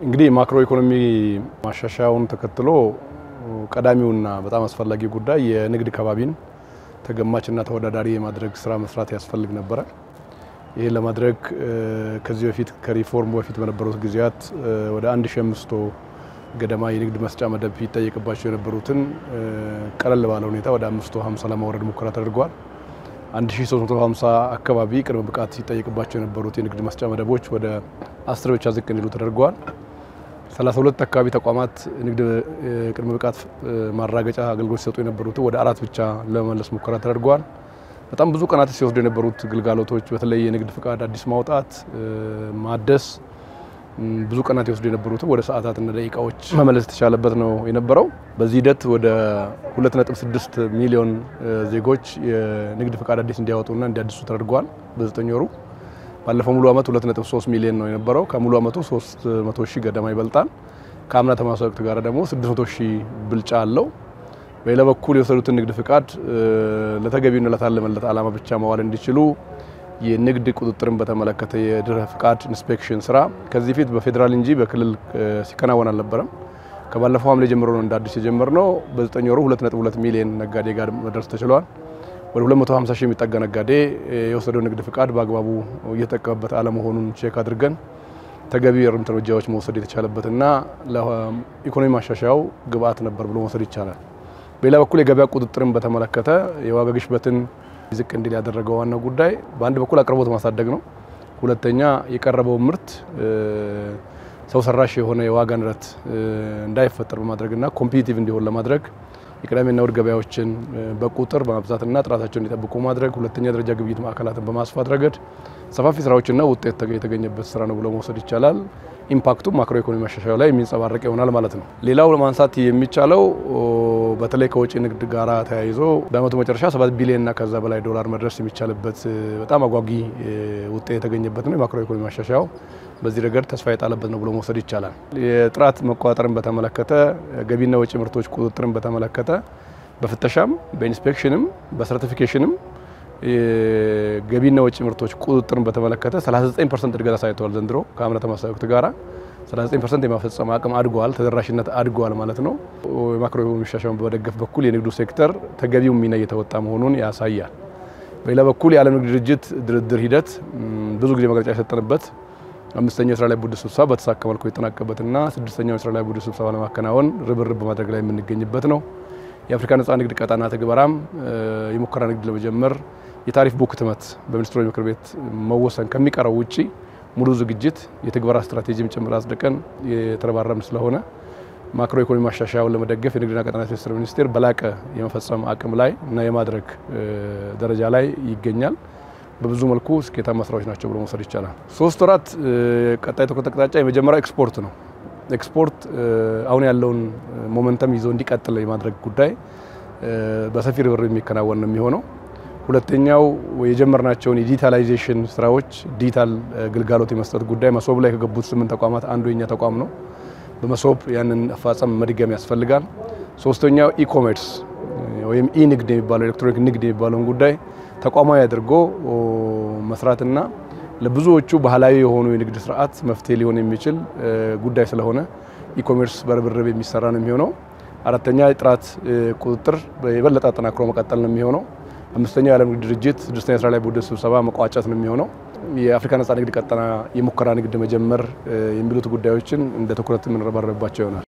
እንግዲህ ማክሮ ኢኮኖሚ ማሻሻያውን ተከትሎ ቀዳሚውና በጣም አስፈላጊ ጉዳይ የንግድ ከባቢን ተገማችና ተወዳዳሪ የማድረግ ስራ መስራት ያስፈልግ ነበር። ይሄ ለማድረግ ከዚህ በፊት ከሪፎርም በፊት በነበሩት ጊዜያት ወደ 1500 ገደማ የንግድ መስጫ መደብ ይጠየቅባቸው የነበሩትን ቀለል ባለ ሁኔታ ወደ 550 ለማውረድ ሙከራ ተደርጓል። 1350 አካባቢ ቅድመ ብቃት ይጠየቅባቸው የነበሩት የንግድ መስጫ መደቦች ወደ 10 ብቻ ዝቅ እንዲሉ ተደርጓል። 32 አካባቢ ተቋማት ንግድ ቅድመ ብቃት ማራገጫ አገልግሎት ሲሰጡ የነበሩት ወደ 4 ብቻ ለመመለስ ሙከራ ተደርጓል። በጣም ብዙ ቀናት ሲወስዱ የነበሩት ግልጋሎቶች በተለይ የንግድ ፍቃድ አዲስ ማውጣት ማደስ ብዙ ቀናት ይወስዱ የነበሩት ወደ ሰዓታትና ደቂቃዎች መመለስ ተቻለበት ነው የነበረው። በዚህ ሂደት ወደ 2.6 ሚሊዮን ዜጎች የንግድ ፍቃድ አዲስ እንዲያወጡና እንዲያድሱ ተደርጓል። በ9 ወሩ ባለፈው ሙሉ አመት 2.3 ሚሊዮን ነው የነበረው። ከሙሉ አመቱ 300,000 ገደማ ይበልጣል። ከአምና ተመሳሳይ ወቅት ጋር ደግሞ 600,000 ብልጫ አለው። በሌላ በኩል የወሰዱትን ንግድ ፍቃድ ለተገቢውና ለታለመለት ዓላማ ብቻ ማዋል እንዲችሉ የንግድ ቁጥጥርን በተመለከተ የድህረ ፍቃድ ኢንስፔክሽን ስራ ከዚህ ፊት በፌደራል እንጂ በክልል ሲከናወን አልነበረም። ከባለፈው ሐምሌ ጀምሮ ነው እንደ አዲስ የጀመርነው። በ9 ወሩ 2.2 ሚሊዮን ነጋዴ ጋር መድረስ ተችሏል። ወደ 250,000 የሚጠጋ ነጋዴ የወሰደው ንግድ ፍቃድ በአግባቡ እየተጠቀመበት አለመሆኑን ቼክ አድርገን ተገቢ እርምት እርምጃዎች መውሰድ የተቻለበትና ለኢኮኖሚ ማሻሻያው ግብአት ነበር ብሎ መውሰድ ይቻላል። በሌላ በኩል የገበያ ቁጥጥርን በተመለከተ የዋጋ ግሽበትን ዝቅ እንዲል ያደረገው ዋናው ጉዳይ በአንድ በኩል አቅርቦት ማሳደግ ነው። ሁለተኛ የቀረበው ምርት ሰው ሰራሽ የሆነ የዋጋ ንረት እንዳይፈጠር በማድረግና ኮምፒቲቲቭ እንዲሆን ለማድረግ የቅዳሜና እሁድ ገበያዎችን በቁጥር በማብዛትና ጥራታቸውን እንዲጠብቁ ማድረግ፣ ሁለተኛ ደረጃ ግብይት ማዕከላትን በማስፋት ረገድ ሰፋፊ ስራዎችና ውጤት የተገኘበት ስራ ነው ብሎ መውሰድ ይቻላል። ኢምፓክቱ ማክሮ ኢኮኖሚ ማሻሻያው ላይ የሚንጸባረቅ ይሆናል ማለት ነው። ሌላው ለማንሳት የሚቻለው በተለይ ከውጪ ንግድ ጋራ ተያይዞ በአመቱ መጨረሻ 7 ቢሊዮን እና ከዛ በላይ ዶላር መድረስ የሚቻልበት በጣም አጓጊ ውጤት የተገኘበት ነው። የማክሮ ኢኮኖሚ ማሻሻያው በዚህ ረገድ ተስፋ የጣለበት ነው ብሎ መውሰድ ይቻላል። የጥራት መቆጣጠርን በተመለከተ ገቢና ወጪ ምርቶች ቁጥጥርን በተመለከተ በፍተሻም በኢንስፔክሽንም በሰርቲፊኬሽንም ገቢና ወጪ ምርቶች ቁጥጥርን በተመለከተ 39% እድገት አሳይቷል። ዘንድሮ ከአምና ተመሳሳይ ወቅት ጋራ 39% የማፈጸም አቅም አድጓል፣ ተደራሽነት አድጓል ማለት ነው። የማክሮ ኢኮኖሚ ማሻሻያውን በመደገፍ በኩል የንግዱ ሴክተር ተገቢው ሚና እየተወጣ መሆኑን ያሳያል። በሌላ በኩል የዓለም ንግድ ድርጅት ድርድር ሂደት ብዙ ጊዜ መግለጫ የሰጠንበት 5ኛው የስራ ላይ ቡድን ስብሰባ በተሳካ መልኩ የተጠናቀቀበትና 6ኛው የስራ ላይ ቡድን ስብሰባ ለማከናወን ርብርብ በማድረግ ላይ የምንገኝበት ነው። የአፍሪካ ነጻ ንግድ ቀጣና ትግበራም የሙከራ ንግድ ለመጀመር የታሪፍ ቡክ ህትመት በሚኒስትሮች ምክር ቤት መወሰን ከሚቀረው ውጪ ሙሉ ዝግጅት የትግበራ ስትራቴጂም ጭምር አጽድቀን የተረባረብን ስለሆነ ማክሮ ኢኮኖሚ ማሻሻያውን ለመደገፍ የንግድና ቀጣናዊ ትስስር ሚኒስቴር በላቀ የመፈጸም አቅም ላይ እና የማድረግ ደረጃ ላይ ይገኛል። በብዙ መልኩ ስኬታማ ስራዎች ናቸው ብሎ መውሰድ ይቻላል። 3 ወራት ቀጣይ ትኩረት አቅጣጫ የመጀመሪያው ኤክስፖርት ነው። ኤክስፖርት አሁን ያለውን ሞመንተም ይዞ እንዲቀጥል የማድረግ ጉዳይ በሰፊ ርብርብ የሚከናወን ነው የሚሆነው። ሁለተኛው የጀመርናቸውን የዲጂታላይዜሽን ስራዎች ዲጂታል ግልጋሎት የመስጠት ጉዳይ መሶብ ላይ ከገቡት 8 ተቋማት አንዱ የኛ ተቋም ነው። በመሶብ ያንን አፋጻም መድገም ያስፈልጋል። ሶስተኛው ኢኮሜርስ ወይም ኢንግድ የሚባለው ኤሌክትሮኒክ ንግድ የሚባለውን ጉዳይ ተቋማዊ አድርጎ መስራትና ለብዙዎቹ ባህላዊ የሆኑ የንግድ ስርዓት መፍትሄ ሊሆን የሚችል ጉዳይ ስለሆነ ኢኮሜርስ በርብርብ የሚሰራ ነው የሚሆነው። አራተኛ የጥራት ቁጥጥር የበለጠ አጠናክሮ መቀጠል ነው የሚሆነው። 5ኛው የዓለም ንግድ ድርጅት 6ኛው የስራ ላይ ቡድን ስብሰባ መቋጨት ነው የሚሆነው። የአፍሪካ ነጻ ንግድ ቀጣና የሙከራ ንግድ መጀመር የሚሉት ጉዳዮችን እንደ ትኩረት የምንረባረብባቸው ይሆናል።